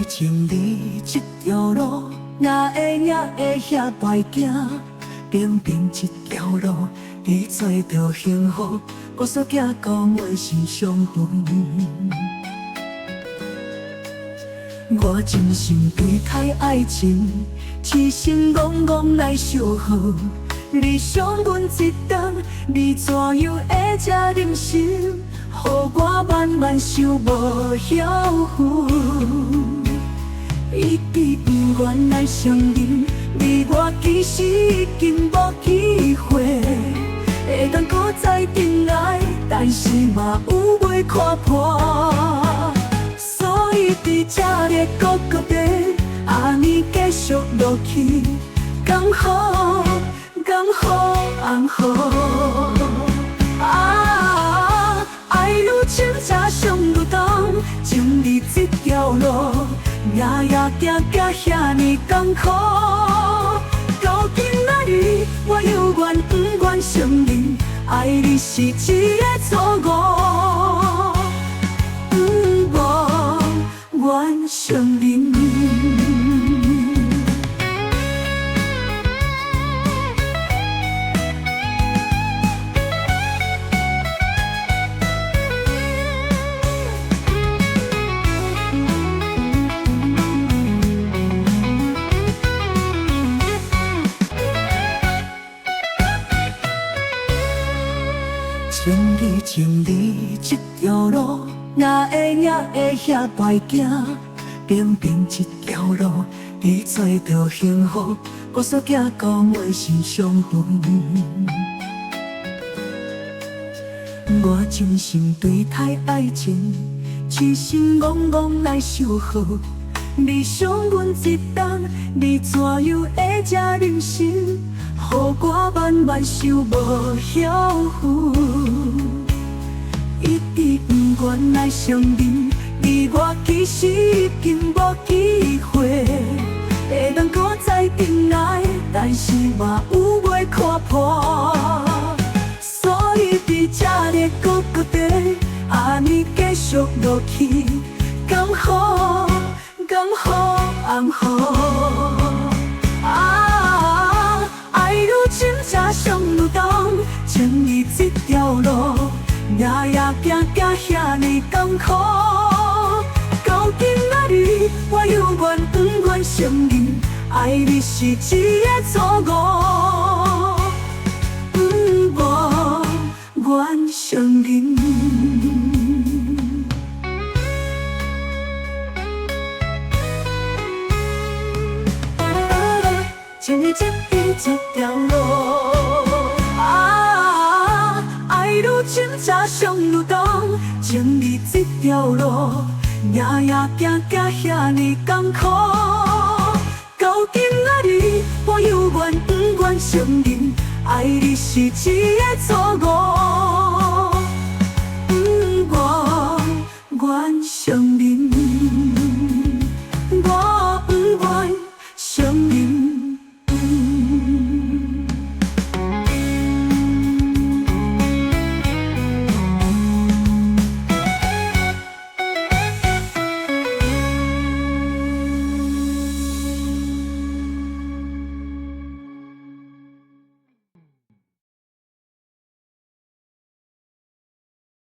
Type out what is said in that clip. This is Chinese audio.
情你这条路，哪会遐歹行？平平一条路，你做着幸福，姑嫂囝讲话是上分。我真心对待爱情，痴心戆戆来守护。你想阮一顿，你怎样会这忍心？予我慢慢受无晓负。伊比不愿来承认，你我其实已经无机会，会当搁再等来，但是嘛有袂看破。所以伫这个谷谷底，年继续落去，刚好红好。爱愈深才上愈重，情义这条路，夜行遐尼艰苦。到今仔日，我犹原不愿承认，爱你是一个错误，不愿承认。情义这条路，哪会遐歹行？平平一条路，你做着幸福，姑嫂囝讲话是上分。我真心对待爱情，痴心戆戆来守护。你想阮一顿，你怎样会这忍心？予我慢慢受无晓负。伊比不愿来承认，你我其实已经无机会，会当搁再等来，但是嘛有袂看破。所以伫这个谷谷底，年继续落去，刚好红好。爱愈深才上愈重，情义这条路，夜行遐尼艰苦。到今仔日，我犹原不愿承认，爱你是一个错误，不愿承认。情义这条路，爱愈深才上愈重，情义这条路，夜行遐尼艰苦。到今仔日，我犹原不愿承认，爱你是一个错误。